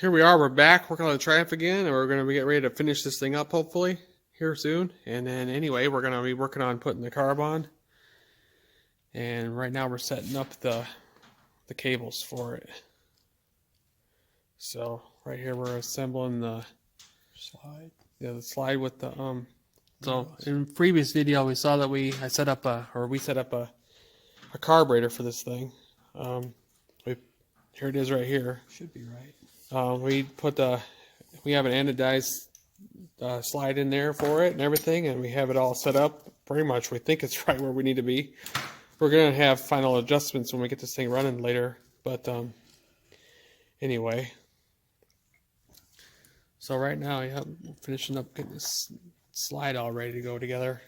Here we are. We're back working on the Triumph again, and we're going to be getting ready to finish this thing up hopefully here soon. And then anyway, we're going to be working on putting the carb on. And right now we're setting up the cables for it. So right here we're assembling the slide. Yeah, the slide with the So in previous video we saw that we set up a carburetor for this thing. Here it is right here. Should be right. We have an anodized slide in there for it and everything, and we have it all set up pretty much. We think it's right where we need to be. We're gonna have final adjustments when we get this thing running later, but anyway. So right now, yeah, we're finishing up getting this slide all ready to go together.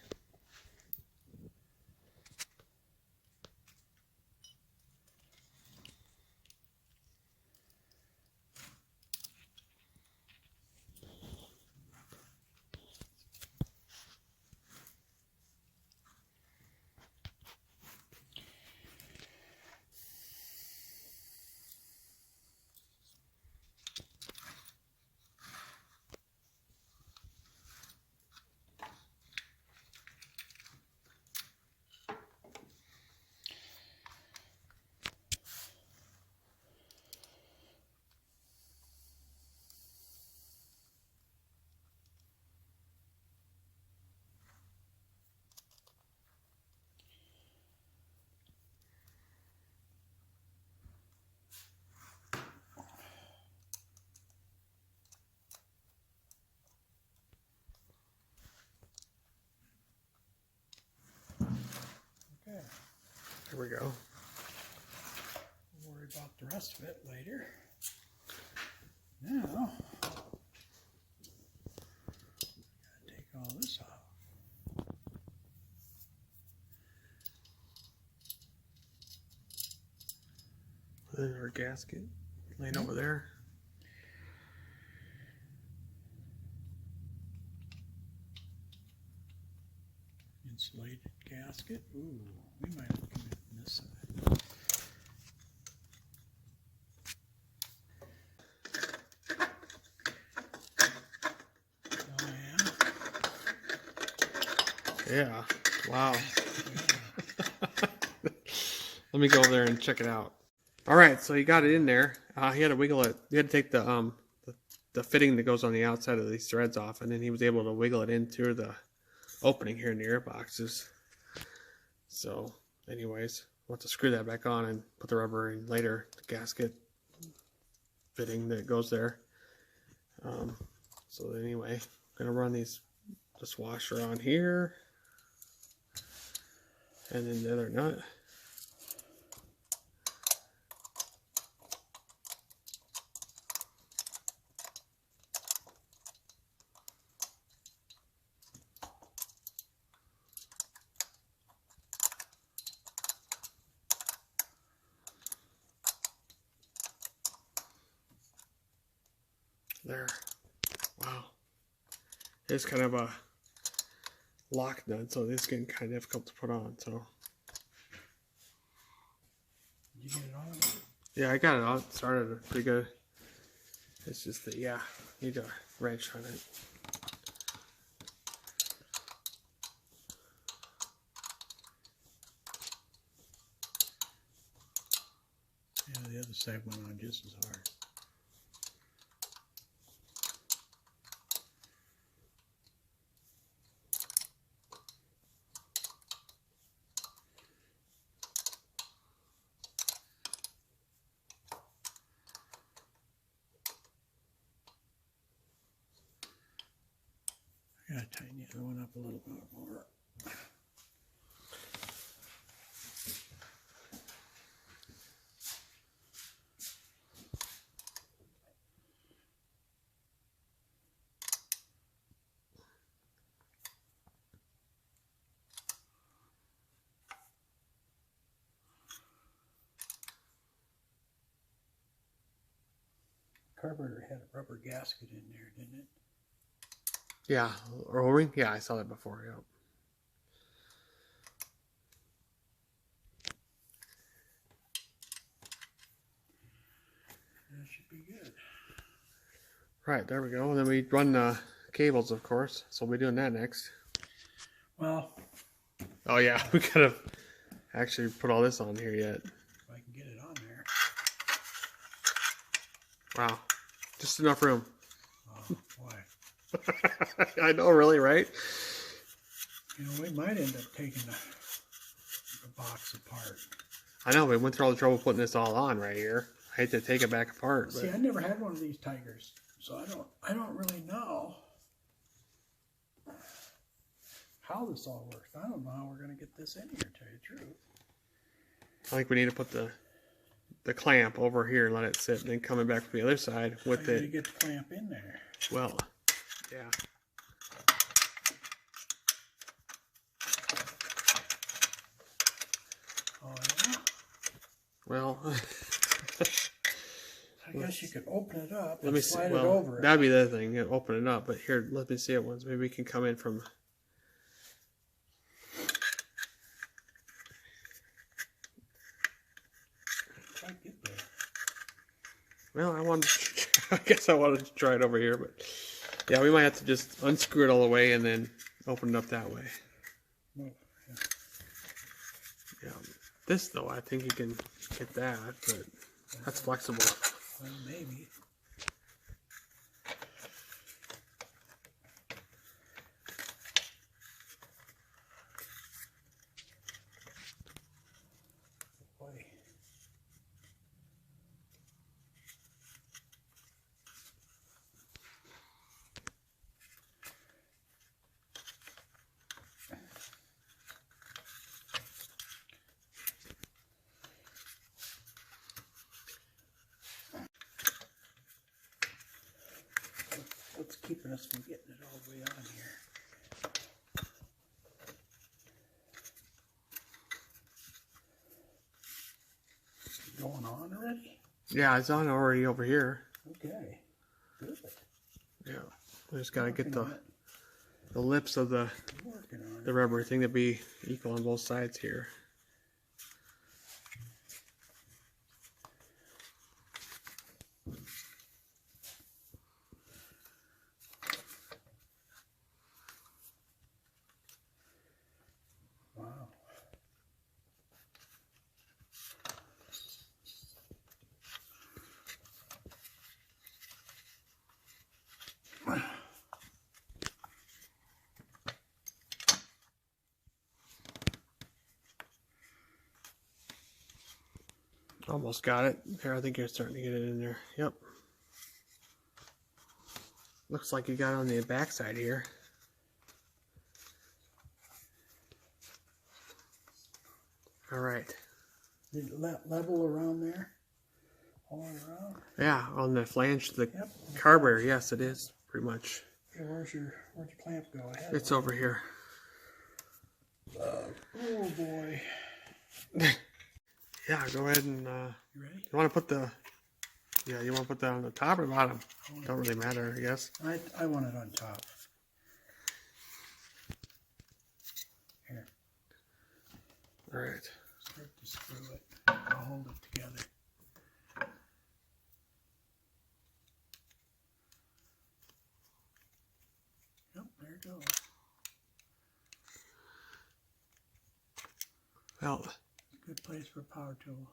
Okay. Here we go. We'll worry about the rest of it later. Now, gotta take all this off. There's our gasket laying over there. Insulated gasket. Ooh, we might have come in this side. Oh yeah. Wow. Let me go over there and check it out. All right, so he got it in there. He had to wiggle it. He had to take the fitting that goes on the outside of these threads off, and then he was able to wiggle it into the opening here in the air boxes. So, anyways, we'll have to screw that back on and put the rubber in later. The gasket fitting that goes there. So anyway, I'm gonna run this washer on here, and then the other nut. There. Wow. It's kind of a lock nut, so this is getting kind of difficult to put on. So. Did you get it on? Yeah, I got it on. Started pretty good. It's just that, yeah, need a wrench on it. Yeah, the other side went on just as hard. I gotta tighten the other one up a little bit more. Carburetor had a rubber gasket in there, didn't it? Yeah, O-ring? Yeah, I saw that before, yeah. That should be good. Right, there we go. And then we run the cables, of course. So we'll be doing that next. Well, Oh yeah, we gotta actually put all this on here yet. if I can get it on there. Wow, just enough room. Oh, boy. I know, really, right? You know, we might end up taking the box apart. I know, we went through all the trouble putting this all on right here. I hate to take it back apart, but See, I never had one of these Tigers, so I don't really know how this all works. I don't know how we're going to get this in here, to tell you the truth. I think we need to put the clamp over here and let it sit, and then coming back from the other side with How you it. get the clamp in there? Well, yeah. Oh, yeah? Well, I guess you could open it up let and me see. slide it Well, over it. that'd be the other thing. You open it up, but here, let me see it once. Maybe we can come in from. Quite get there. Well, I wanted. I guess I wanted to try it over here, but yeah, we might have to just unscrew it all the way and then open it up that way. Oh, yeah. Yeah. This though, I think you can get that, but that's flexible. Well, maybe. Boy. What's keeping us from getting it all the way on here? Going on already? Yeah, it's on already over here. Okay. Good. Yeah, we just gotta get Working on it. the lips of the Working on the it. rubber thing to be equal on both sides here. Wow. Almost got it. There, I think you're starting to get it in there. Yep. Looks like you got it on the back side here. All right. Did it level around there? All around? Yeah, on the flange, the Yep. carburetor. Yes, it is pretty much. Okay, where's your clamp go? I had It's one. over here. Oh boy. Yeah, go ahead and You ready? you want to put the you want to put that on the top or bottom? Don't really matter, I guess. I want it on top. Here, All right. start to screw it. I'll hold it together. Yep, there it goes. Well, Good place for a power tool.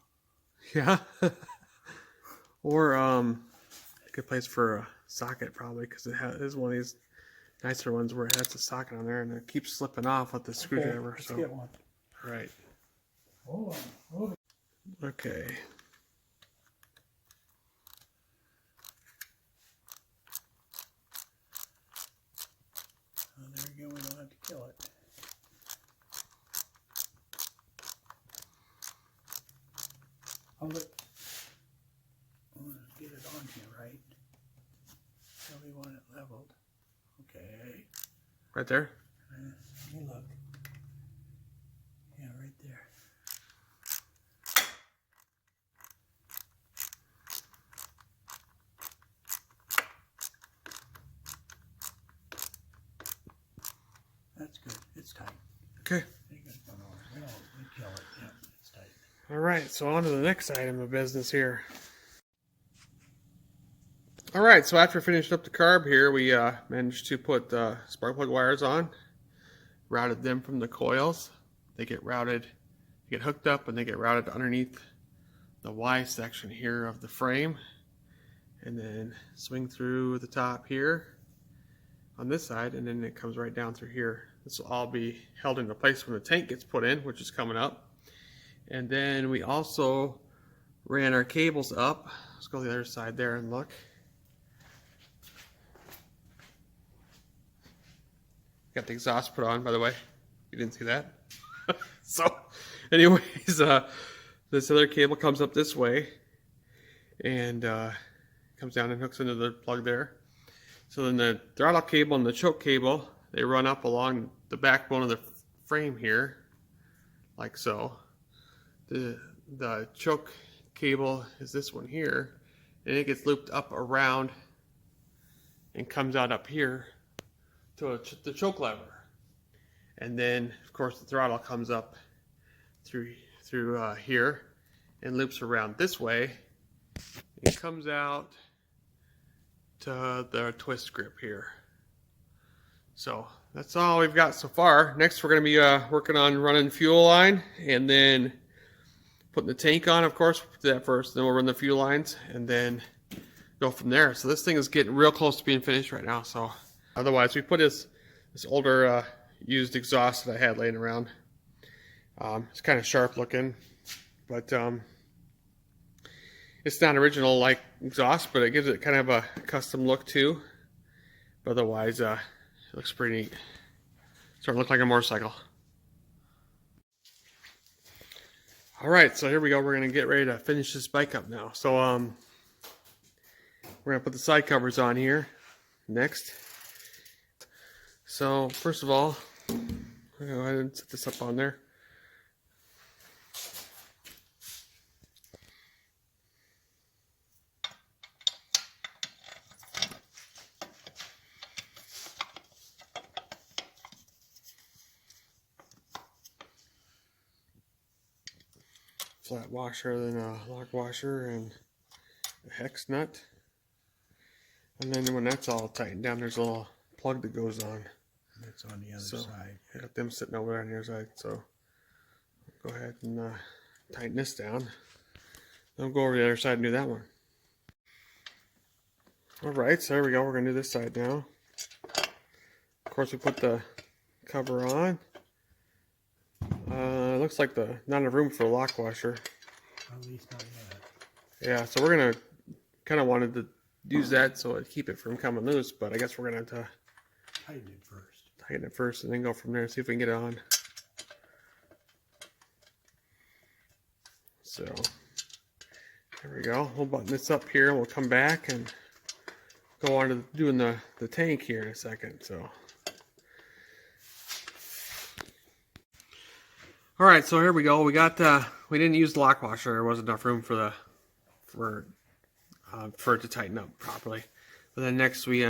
yeah. Or a good place for a socket probably, because it is one of these nicer ones where it has a socket on there and it keeps slipping off with the screwdriver. Let's So, get one. all right. Hold on. Hold it. Okay. Oh, there we go. We don't have to kill it. Hold it. I want to get it on here right. Tell me when it leveled. Okay. Right there. Let me look. Yeah, right there. That's good. It's tight. Okay. We kill it. Yeah, it's tight. All right. So on to the next item of business here. Alright, so after finishing up the carb here, we managed to put spark plug wires on, routed them from the coils. They get routed, they get hooked up, and they get routed underneath the Y section here of the frame, and then swing through the top here on this side, and then it comes right down through here. This will all be held into place when the tank gets put in, which is coming up. And then we also ran our cables up. Let's go to the other side there and look. Got the exhaust put on, by the way. You didn't see that? So, anyways, this other cable comes up this way and comes down and hooks into the plug there. So then the throttle cable and the choke cable, they run up along the backbone of the frame here, like so. The choke cable is this one here, and it gets looped up around and comes out up here to the choke lever. And then, of course, the throttle comes up through here and loops around this way. It comes out to the twist grip here. So that's all we've got so far. Next, we're going to be working on running fuel line and then putting the tank on. Of course, we'll do that first, then we'll run the fuel lines and then go from there. So this thing is getting real close to being finished right now. So otherwise, we put this older used exhaust that I had laying around. It's kind of sharp looking, but it's not original like exhaust, but it gives it kind of a custom look too. But otherwise, it looks pretty neat. Starting to look like a motorcycle. All right, so here we go. We're gonna get ready to finish this bike up now. So we're gonna put the side covers on here next. So first of all, I'm gonna go ahead and set this up on there. Flat washer, then a lock washer, and a hex nut. And then when that's all tightened down, there's a little plug that goes on. That's on the other side. I got them sitting over there on the other side. So go ahead and tighten this down. Then we'll go over to the other side and do that one. Alright, so there we go. We're going to do this side now. Of course, we put the cover on. It looks like not enough room for a lock washer. At least not yet. Yeah, so we're gonna kind of wanted to use that so it'd keep it from coming loose, but I guess we're gonna have to tighten it first and then go from there and see if we can get it on. So there we go. We'll button this up here and we'll come back and go on to doing the tank here in a second. So all right, so here we go. We got we didn't use the lock washer. There wasn't enough room for it to tighten up properly. But then next we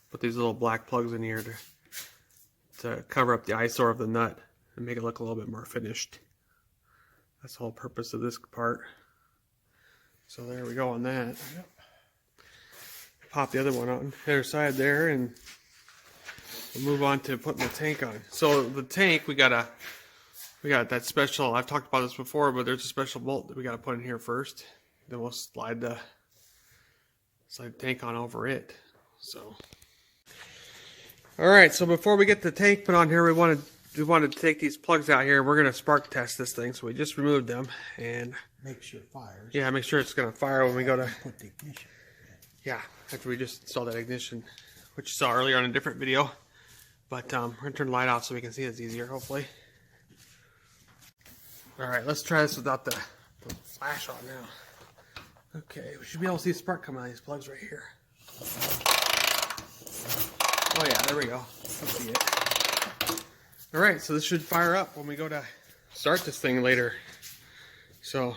put these little black plugs in here to cover up the eyesore of the nut and make it look a little bit more finished. That's the whole purpose of this part. So there we go on that. Yep. Pop the other one on the other side there, and we'll move on to putting the tank on. So the tank, we got that special, I've talked about this before, but there's a special bolt that we got to put in here first. Then we'll slide the tank on over it. So, all right. So before we get the tank put on here, we wanted to take these plugs out here. We're gonna spark test this thing, so we just removed them and make sure it fires. Yeah, make sure it's gonna fire when we go to put the ignition. Yeah, after we just installed that ignition, which you saw earlier on a different video. But we're gonna turn the light off so we can see it's easier, hopefully. Alright, let's try this without the flash on now. Okay, we should be able to see spark coming out of these plugs right here. Oh yeah, there we go. Let's see it. Alright, so this should fire up when we go to start this thing later. So,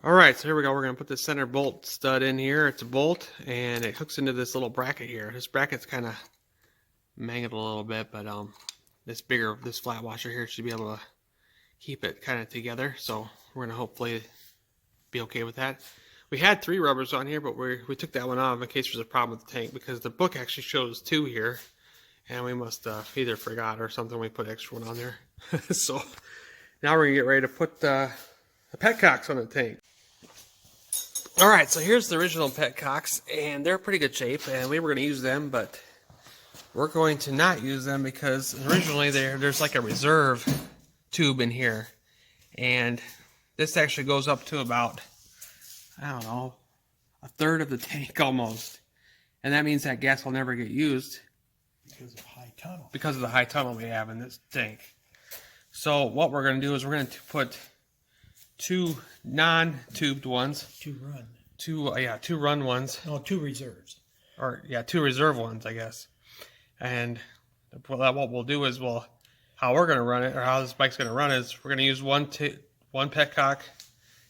alright, so here we go. We're going to put the center bolt stud in here. It's a bolt, and it hooks into this little bracket here. This bracket's kind of mangled a little bit, but this flat washer here should be able to keep it kind of together. So we're going to hopefully be okay with that. We had 3 rubbers on here, but we took that one off in case there's a problem with the tank, because the book actually shows 2 here, and we must either forgot or something. We put extra one on there. So now we're gonna get ready to put the Petcocks on the tank. All right, so here's the original Petcocks, and they're in pretty good shape, and we were gonna use them, but we're going to not use them because originally there's like a reserve tube in here, and this actually goes up to about, I don't know, a third of the tank almost. And that means that gas will never get used. Because of high tunnel. Because of the high tunnel we have in this tank. So what we're going to do is we're going to put 2 non-tubed ones. 2 run. 2 run ones. No, 2 reserves. Or, 2 reserve ones, I guess. And what we'll do is how we're going to run it, or how this bike's going to run is we're going to use one Petcock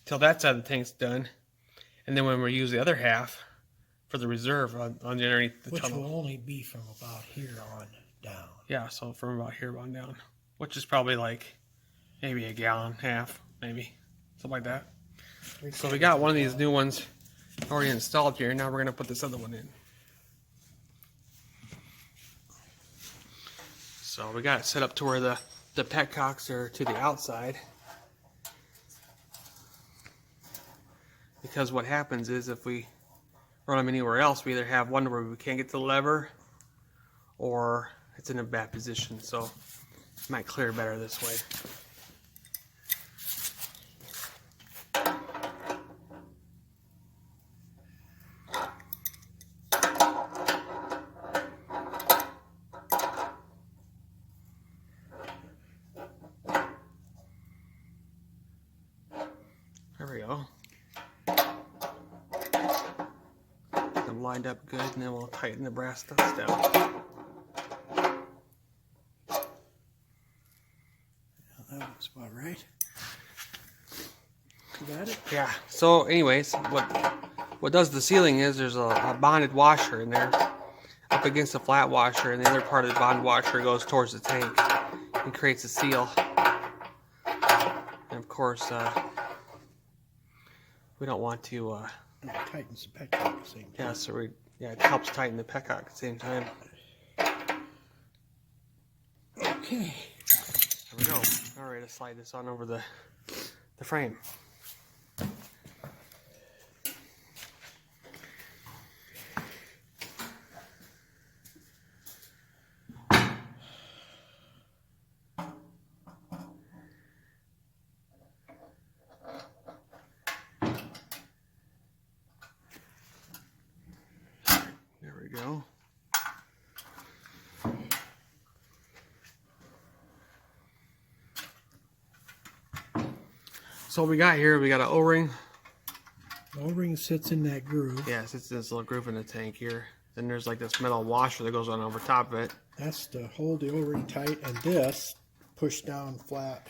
till that side of the tank's done. And then when we use the other half for the reserve on the underneath the tunnel. Which will only be from about here on down. Yeah, so from about here on down. Which is probably like maybe a gallon, half, maybe. Something like that. So we got one of these new ones already installed here. Now we're going to put this other one in. So we got it set up to where the Petcocks are to the outside. Because what happens is if we run them anywhere else, we either have one where we can't get the lever, or it's in a bad position. So it might clear better this way. There we go. Get them lined up good, and then we'll tighten the brass studs down. That looks about right. You got it? Yeah. So anyways, what does the sealing is there's a bonded washer in there up against the flat washer, and the other part of the bonded washer goes towards the tank and creates a seal. And of course, we don't want to. And it tightens the Petcock at the same time. Yeah, so it helps tighten the Petcock at the same time. Okay. There we go. All right, let's slide this on over the frame. There we go. So what we got here, we got an O-ring. The O-ring sits in that groove. Yeah, it sits in this little groove in the tank here. Then there's like this metal washer that goes on over top of it. That's to hold the O-ring tight, and this push down flat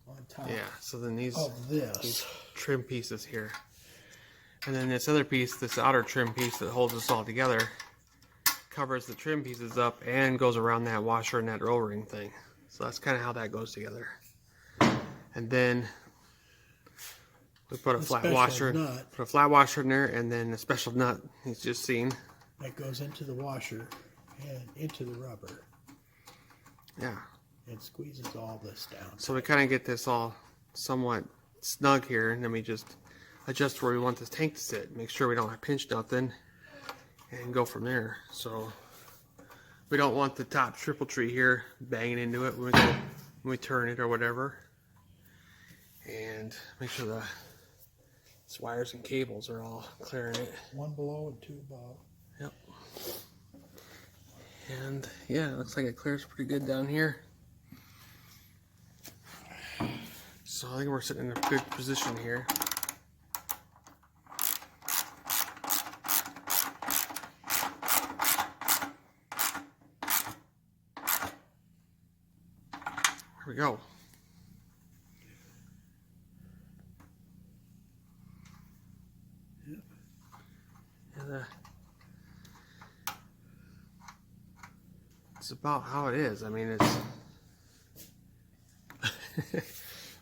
on top. Yeah, so then these trim pieces here. And then this other piece, this outer trim piece that holds this all together, covers the trim pieces up and goes around that washer and that O-ring thing. So that's kind of how that goes together. And then we put a flat washer, in there, and then a special nut he's just seen. That goes into the washer and into the rubber. Yeah. And squeezes all this down. So we kind of get this all somewhat snug here, and then we just adjust where we want this tank to sit. Make sure we don't pinch nothing, and go from there. So we don't want the top triple tree here banging into it when we turn it or whatever. And make sure the wires and cables are all clear in it. 1 below and 2 above. Yep. And yeah, it looks like it clears pretty good down here. So I think we're sitting in a good position here. Here we go. And it's about how it is. I mean, it's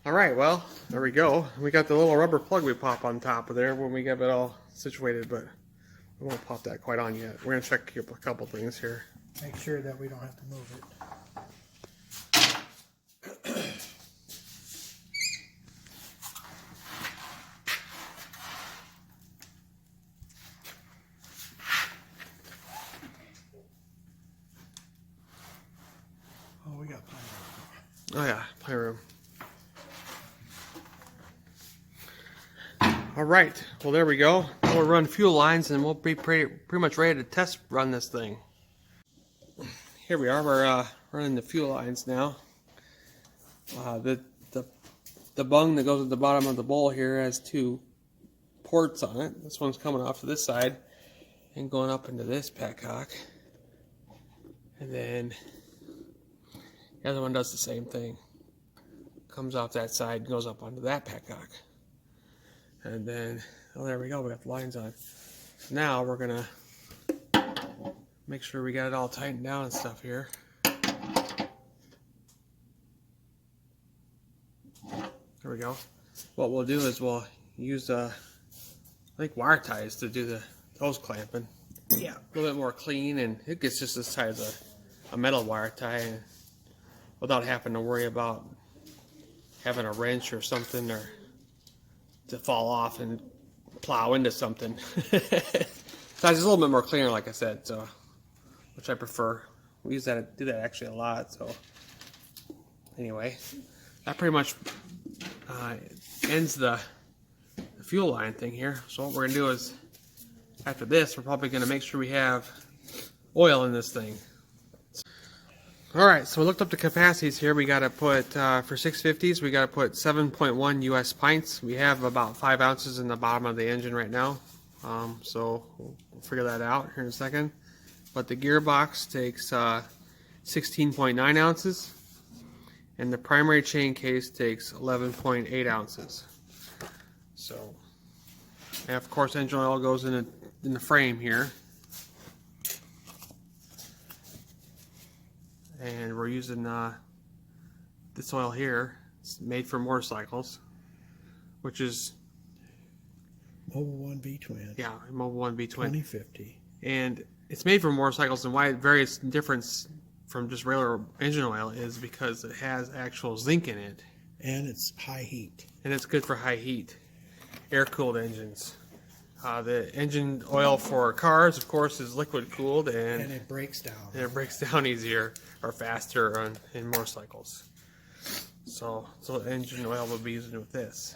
All right, well, there we go. We got the little rubber plug we pop on top of there when we get it all situated, but we won't pop that quite on yet. We're gonna check a couple things here. Make sure that we don't have to move it. Oh, we got plenty of room. Oh yeah, plenty of room. All right, well there we go. Now we'll run fuel lines and we'll be pretty much ready to test run this thing. Here we are, we're running the fuel lines now. The bung that goes at the bottom of the bowl here has two ports on it. This one's coming off to this side and going up into this petcock. And then the other one does the same thing. Comes off that side and goes up onto that petcock. And then, oh, there we go, we got the lines on. Now we're gonna make sure we got it all tightened down and stuff here. There we go. What we'll do is we'll use, I think, wire ties to do the hose clamping. Yeah, a little bit more clean, and it gets just as tight as a metal wire tie, and without having to worry about having a wrench or something or to fall off and plow into something. So it's a little bit more cleaner, like I said, so which I prefer. We use that, do that actually a lot. So anyway, that pretty much ends the fuel line thing here. So what we're gonna do is, after this, we're probably gonna make sure we have oil in this thing. All right, so we looked up the capacities here. We got to put, for 650s, we got to put 7.1 US pints. We have about 5 ounces in the bottom of the engine right now. So we'll figure that out here in a second. But the gearbox takes 16.9 ounces. And the primary chain case takes 11.8 ounces. So, and of course, engine oil goes in the frame here. And we're using this oil here. It's made for motorcycles, which is Mobile 1 V-twin. Yeah, Mobile 1 V-twin. 2050. And it's made for motorcycles, and why it varies difference from just regular engine oil is because it has actual zinc in it. And it's high heat. And it's good for high heat, air-cooled engines. The engine oil for cars, of course, is liquid cooled, and it breaks down. And it breaks down easier or faster in motorcycles. So engine oil will be using with this.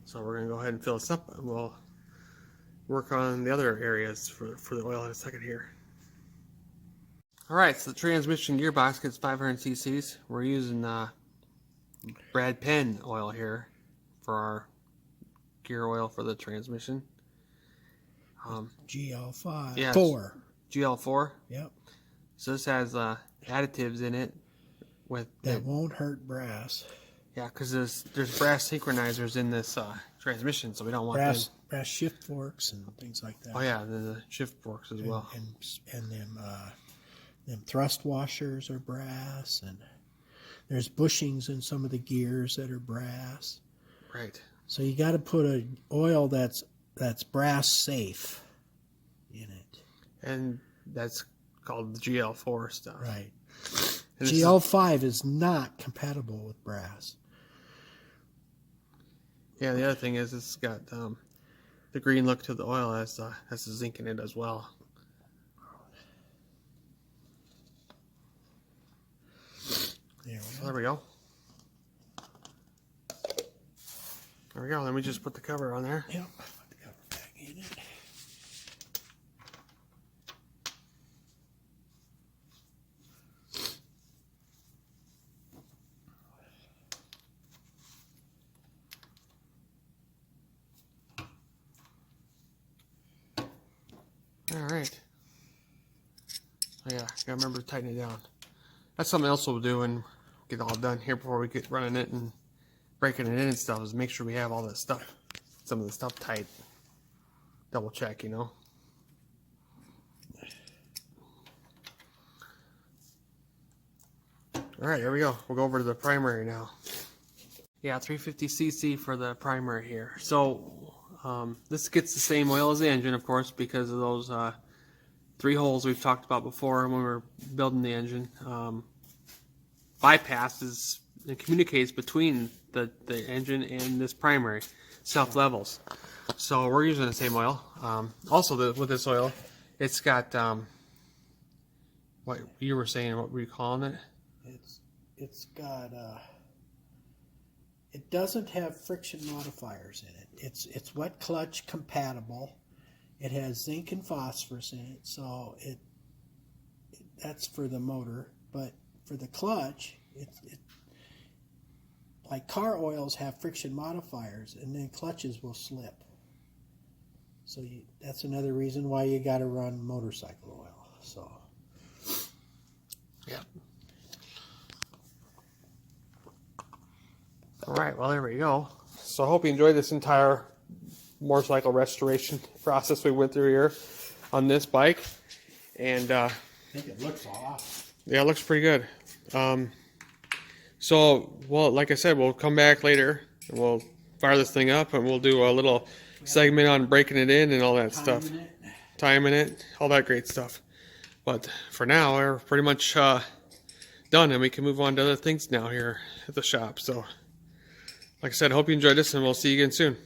So we're going to go ahead and fill this up, and we'll work on the other areas for the oil in a second here. Alright, so the transmission gearbox gets 500 cc's. We're using Brad Penn oil here for our gear oil for the transmission. GL5. Yeah, 4. GL4. Yep. So this has additives in it that won't hurt brass. Yeah, because there's brass synchronizers in this transmission, so we don't want brass shift forks and things like that. Oh yeah, the shift forks as well. And them thrust washers are brass, and there's bushings in some of the gears that are brass. Right. So you got to put an oil that's brass safe in it. And that's called the GL4 stuff. Right. And GL5 is not compatible with brass. Yeah, the other thing is it's got the green look to the oil has the zinc in it as well. There we go. There we go. Let me just put the cover on there. Yep. Put the cover back in it. All right. Oh yeah, gotta remember to tighten it down. That's something else we'll do and get all done here before we get running it and breaking it in and stuff, is make sure we have all that stuff, some of the stuff tight. Double check, you know. All right, here we go. We'll go over to the primary now. Yeah, 350cc for the primary here. So this gets the same oil as the engine, of course, because of those 3 holes we've talked about before when we were building the engine. Bypasses and communicates between the engine and this primary self-levels. So we're using the same oil. Also, with this oil, it's got what you were saying. What were you calling it? It's got it doesn't have friction modifiers in it. It's wet clutch compatible. It has zinc and phosphorus in it, so that's for the motor. But for the clutch, it like car oils have friction modifiers, and then clutches will slip. So that's another reason why you got to run motorcycle oil. So, yeah. All right, well, there we go. So I hope you enjoyed this entire motorcycle restoration process we went through here on this bike. And I think it looks awesome. Yeah, it looks pretty good. So, well, like I said, we'll come back later and we'll fire this thing up and we'll do a little segment on breaking it in and all that stuff. Timing it, all that great stuff. But for now, we're pretty much done and we can move on to other things now here at the shop. So, like I said, I hope you enjoyed this and we'll see you again soon.